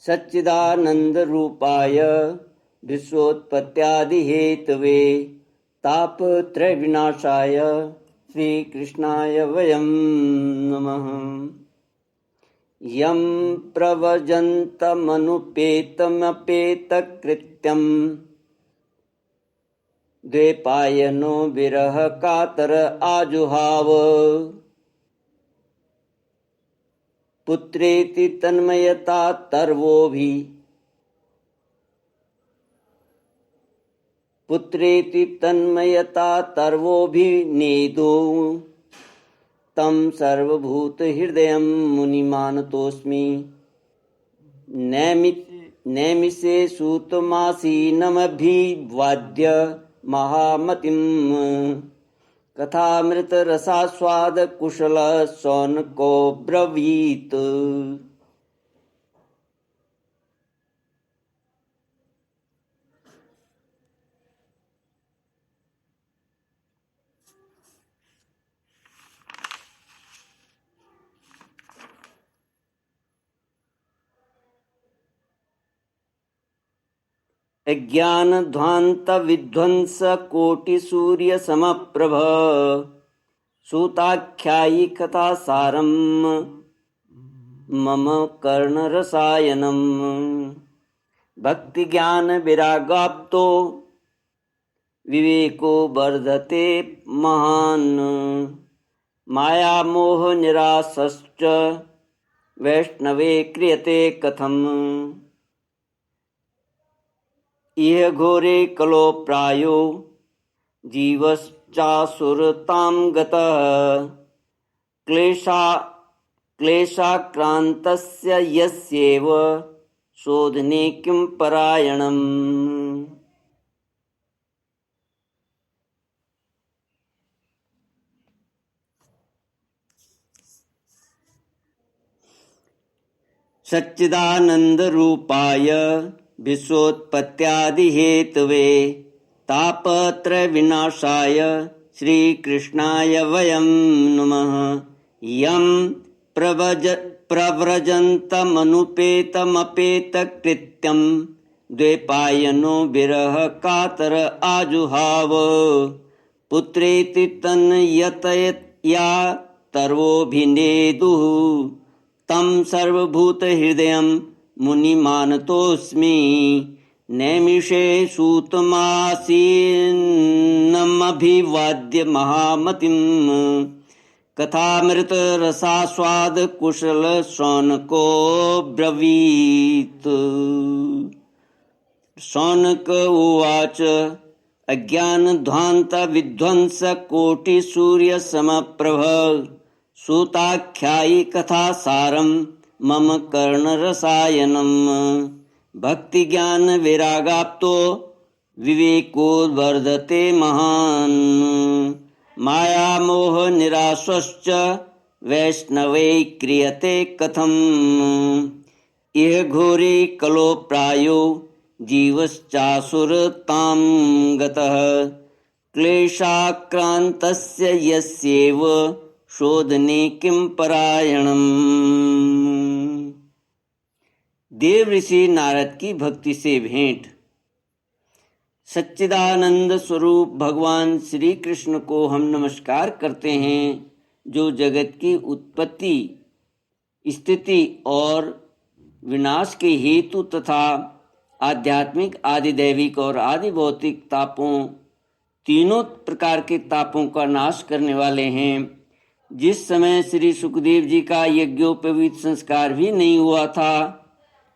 सच्चिदानन्दरूपाय विश्वोत्पत्त्यादिहेतवे तापत्रयविनाशाय श्रीकृष्णाय वयं नमः। यं प्रव्रजन्तमनुपेतमपेतकृत्यं द्वैपायनो विरहकातर आजुहाव। पुत्रेति तन्मयता तर्वोऽभिनेदो तं सर्वभूतहृदयं मुनिमानतोऽस्मि। नैमिषे सूतमासीनमभिवाद्य महामतिम् कथामृतरसास्वादकुशलः शौनको ब्रवीत्। अज्ञानध्वान्तविध्वंसकोटिसूर्यसमप्रभ सूताख्यायि कथासारं मम कर्णरसायनम्। भक्तिज्ञानविरागाप्तो विवेको वर्धते महान्। मायामोहनिरासश्च वैष्णवे क्रियते कथम्। इह घोरे कलो प्रायो जीवश्चासुरतां गतः क्लेशाक्रान्तस्य यस्यैव शोधने किं परायणम्। सच्चिदानन्दरूपाय विश्वोत्पत्त्यादिहेतवे तापत्रयविनाशाय श्रीकृष्णाय वयं नमः। यं प्रव्रजन्तमनुपेतमपेतकृत्यं द्वैपायनो विरहकातर आजुहाव। पुत्रेति तन्यतया तर्वोऽभिनेदुः तं सर्वभूतहृदयं मुनिमानतोऽस्मि। नैमिषे सूतमासीनमभिवाद्य महामतिम् कथामृतरसास्वादकुशलशौनको ब्रवीत्। शौनक उवाच अज्ञानध्वान्तविध्वंसकोटिसूर्यसमप्रभ सूताख्यायि कथासारं मम कर्णरसायनम्। भक्तिज्ञानविरागाप्तो विवेको वर्धते महान्। मायामोहनिरासश्च वैष्णवे क्रियते कथम्। इह घोरे कलो प्रायो जीवश्चासुरतां गतः क्लेशाक्रान्तस्य यस्यैव शोधने किं परायणम्। देव ऋषि नारद की भक्ति से भेंट। सच्चिदानंद स्वरूप भगवान श्री कृष्ण को हम नमस्कार करते हैं, जो जगत की उत्पत्ति, स्थिति और विनाश के हेतु तथा आध्यात्मिक, आदिदैविक और आदि भौतिक तापों, तीनों प्रकार के तापों का नाश करने वाले हैं। जिस समय श्री सुखदेव जी का यज्ञोपवीत संस्कार भी नहीं हुआ था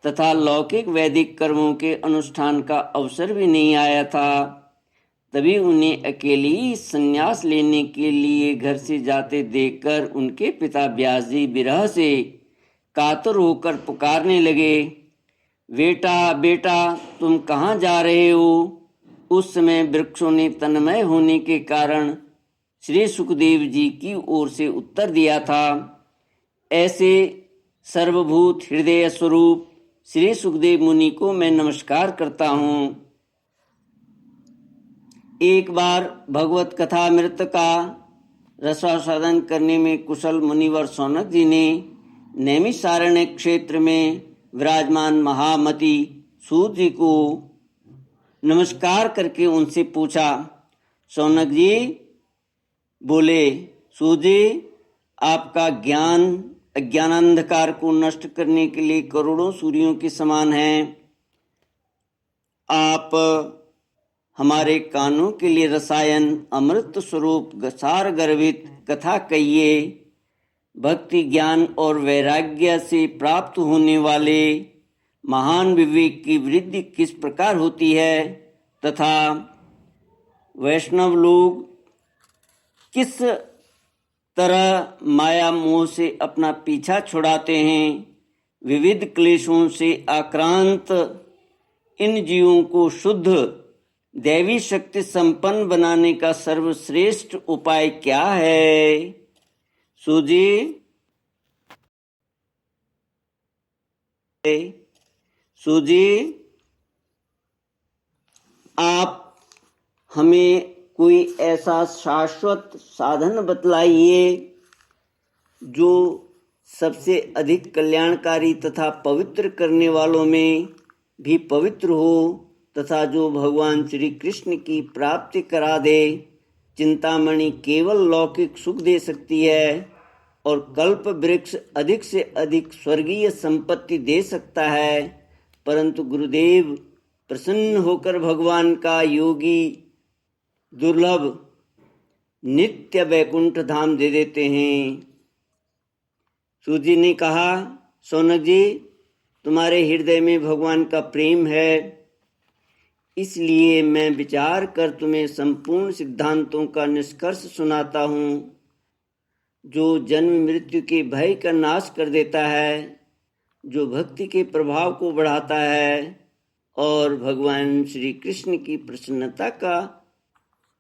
तथा लौकिक वैदिक कर्मों के अनुष्ठान का अवसर भी नहीं आया था, तभी उन्हें अकेले ही संन्यास लेने के लिए घर से जाते देखकर उनके पिता व्यास जी विरह से कातर होकर पुकारने लगे, बेटा बेटा तुम कहाँ जा रहे हो। उस समय वृक्षों ने तन्मय होने के कारण श्री सुखदेव जी की ओर से उत्तर दिया था, ऐसे सर्वभूत हृदय स्वरूप श्री सुखदेव मुनि को मैं नमस्कार करता हूँ। एक बार भगवत कथामृत का रसास्वादन करने में कुशल मुनिवर शौनक जी ने नैमिषारण्य क्षेत्र में विराजमान महामति सूत जी को नमस्कार करके उनसे पूछा। शौनक जी बोले, सूत जी, आपका ज्ञान अज्ञानांधकार को नष्ट करने के लिए करोड़ों सूर्यों के समान है। आप हमारे कानों के लिए रसायन अमृत स्वरूप सार गर्भित कथा कहिए। भक्ति ज्ञान और वैराग्य से प्राप्त होने वाले महान विवेक की वृद्धि किस प्रकार होती है तथा वैष्णव लोग किस तरह माया मोह से अपना पीछा छुड़ाते हैं। विविध क्लेशों से आक्रांत इन जीवों को शुद्ध दैवी शक्ति संपन्न बनाने का सर्वश्रेष्ठ उपाय क्या है? सूजी आप हमें कोई ऐसा शाश्वत साधन बतलाइए जो सबसे अधिक कल्याणकारी तथा पवित्र करने वालों में भी पवित्र हो तथा जो भगवान श्री कृष्ण की प्राप्ति करा दे। चिंतामणि केवल लौकिक सुख दे सकती है और कल्प वृक्ष अधिक से अधिक स्वर्गीय संपत्ति दे सकता है, परंतु गुरुदेव प्रसन्न होकर भगवान का योगी दुर्लभ नित्य वैकुंठ धाम दे देते हैं। सूजी ने कहा, शौनक जी, तुम्हारे हृदय में भगवान का प्रेम है, इसलिए मैं विचार कर तुम्हें संपूर्ण सिद्धांतों का निष्कर्ष सुनाता हूँ जो जन्म मृत्यु के भय का नाश कर देता है, जो भक्ति के प्रभाव को बढ़ाता है और भगवान श्री कृष्ण की प्रसन्नता का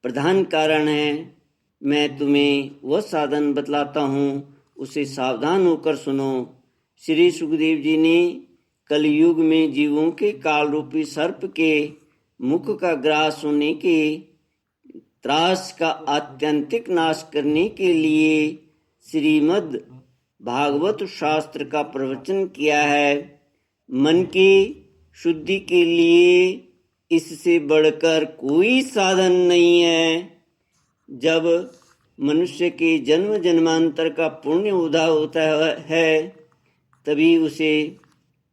प्रधान कारण है। मैं तुम्हें वह साधन बतलाता हूँ, उसे सावधान होकर सुनो। श्री सुखदेव जी ने कलयुग में जीवों के काल रूपी सर्प के मुख का ग्रास होने के त्रास का आत्यंतिक नाश करने के लिए श्रीमद् भागवत शास्त्र का प्रवचन किया है। मन की शुद्धि के लिए इससे बढ़कर कोई साधन नहीं है। जब मनुष्य के जन्म जन्मांतर का पुण्य उदा होता है तभी उसे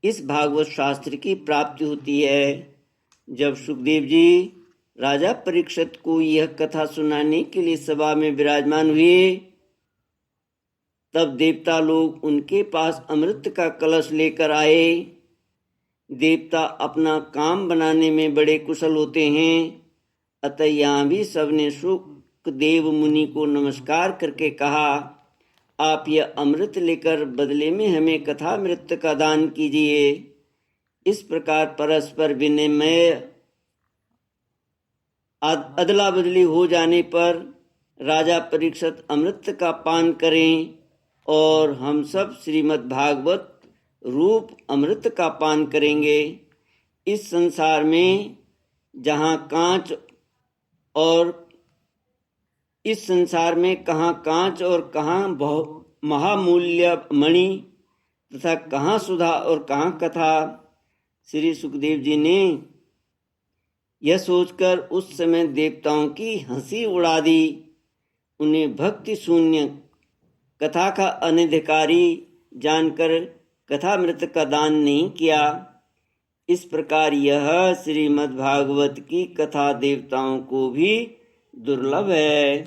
इस भागवत शास्त्र की प्राप्ति होती है। जब सुखदेव जी राजा परीक्षित को यह कथा सुनाने के लिए सभा में विराजमान हुए तब देवता लोग उनके पास अमृत का कलश लेकर आए। देवता अपना काम बनाने में बड़े कुशल होते हैं, अतः यहाँ भी सबने सुखदेव मुनि को नमस्कार करके कहा, आप यह अमृत लेकर बदले में हमें कथामृत का दान कीजिए। इस प्रकार परस्पर विनिमय अदला बदली हो जाने पर राजा परीक्षित अमृत का पान करें और हम सब श्रीमद् भागवत रूप अमृत का पान करेंगे। इस संसार में जहाँ कांच कहाँ कांच और कहाँ महामूल्य मणि तथा कहाँ सुधा और कहाँ कथा। श्री सुखदेव जी ने यह सोचकर उस समय देवताओं की हंसी उड़ा दी। उन्हें भक्ति शून्य कथा का अनधिकारी जानकर कथामृत का दान नहीं किया। इस प्रकार यह श्रीमद् भागवत की कथा देवताओं को भी दुर्लभ है।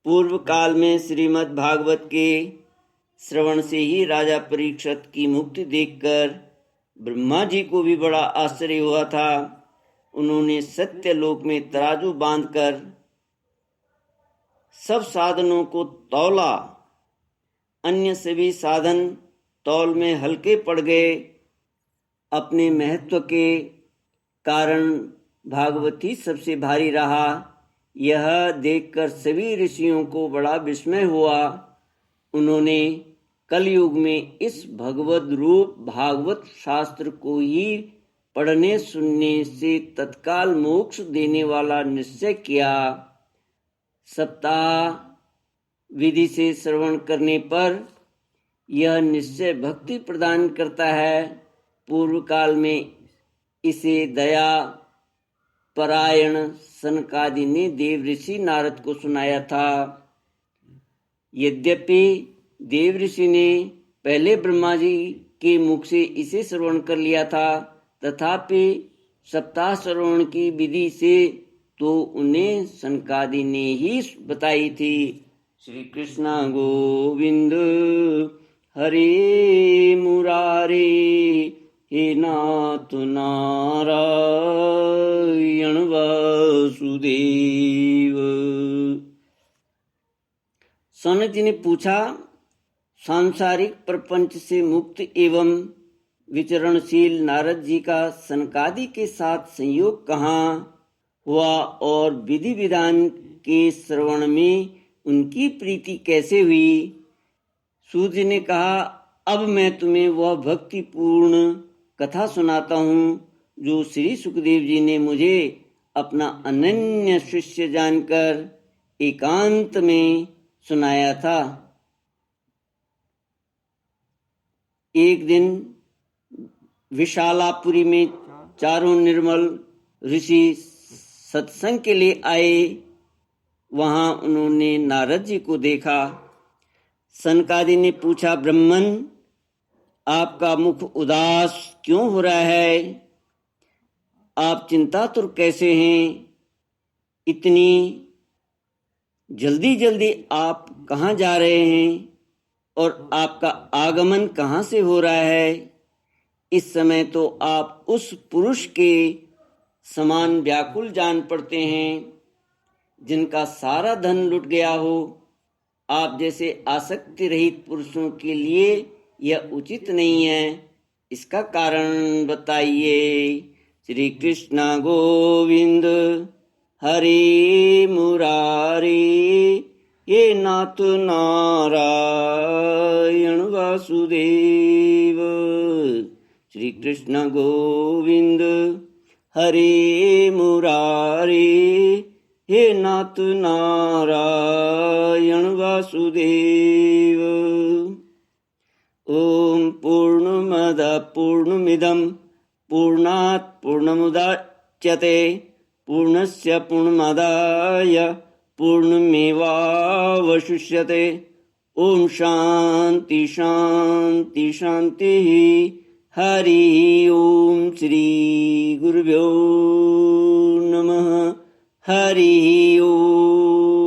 पूर्व काल में श्रीमद् भागवत के श्रवण से ही राजा परीक्षित की मुक्ति देखकर ब्रह्मा जी को भी बड़ा आश्चर्य हुआ था। उन्होंने सत्यलोक में तराजू बांधकर सब साधनों को तौला, अन्य सभी साधन तौल में हल्के पड़ गए। अपने महत्व के कारण भागवती सबसे भारी रहा। यह देखकर सभी ऋषियों को बड़ा विस्मय हुआ। उन्होंने कलयुग में इस भगवद रूप भागवत शास्त्र को ही पढ़ने सुनने से तत्काल मोक्ष देने वाला निश्चय किया। सप्ताह विधि से श्रवण करने पर यह निश्चय भक्ति प्रदान करता है, पूर्व काल में इसे दया परायण सनकादि ने देव ऋषि नारद को सुनाया था। यद्यपि देव ऋषि ने पहले ब्रह्मा जी के मुख से इसे श्रवण कर लिया था, तथापि सप्ताह श्रवण की विधि से तो उन्हें सनकादि ने ही बताई थी। श्री कृष्ण गोविंद हरे मुरारे, हे नाथ नारायण वासुदेव। सौनक जी ने पूछा, सांसारिक प्रपंच से मुक्त एवं विचरणशील नारद जी का सनकादि के साथ संयोग कहाँ हुआ और विधि विधान के श्रवण में उनकी प्रीति कैसे हुई? सूत जी ने कहा, अब मैं तुम्हें वह भक्तिपूर्ण कथा सुनाता हूँ जो श्री सुखदेव जी ने मुझे अपना अनन्य शिष्य जानकर एकांत में सुनाया था। एक दिन विशालापुरी में चारों निर्मल ऋषि सत्संग के लिए आए। वहां उन्होंने नारद जी को देखा। सनकादि ने पूछा, ब्रह्मन, आपका मुख उदास क्यों हो रहा है? आप चिंतातुर कैसे हैं? इतनी जल्दी जल्दी आप कहाँ जा रहे हैं और आपका आगमन कहाँ से हो रहा है? इस समय तो आप उस पुरुष के समान व्याकुल जान पड़ते हैं जिनका सारा धन लुट गया हो। आप जैसे आसक्ति रहित पुरुषों के लिए यह उचित नहीं है, इसका कारण बताइए। श्री कृष्ण गोविंद हरे मुरारे, ये नाथ नारायण वासुदेव। श्री कृष्ण गोविंद हरे मुरारे, हे नाथ नारायण वासुदेव। ओम पूर्णमद पूर्णमिदं पूर्णात् पूर्णमुदच्यते पूर्णस्य पूर्णमादाय पूर्णमेवावशिष्यते। ओम शांति शांति शांति। हरि ओम। श्री गुरुभ्यो नमः। हरि ओम।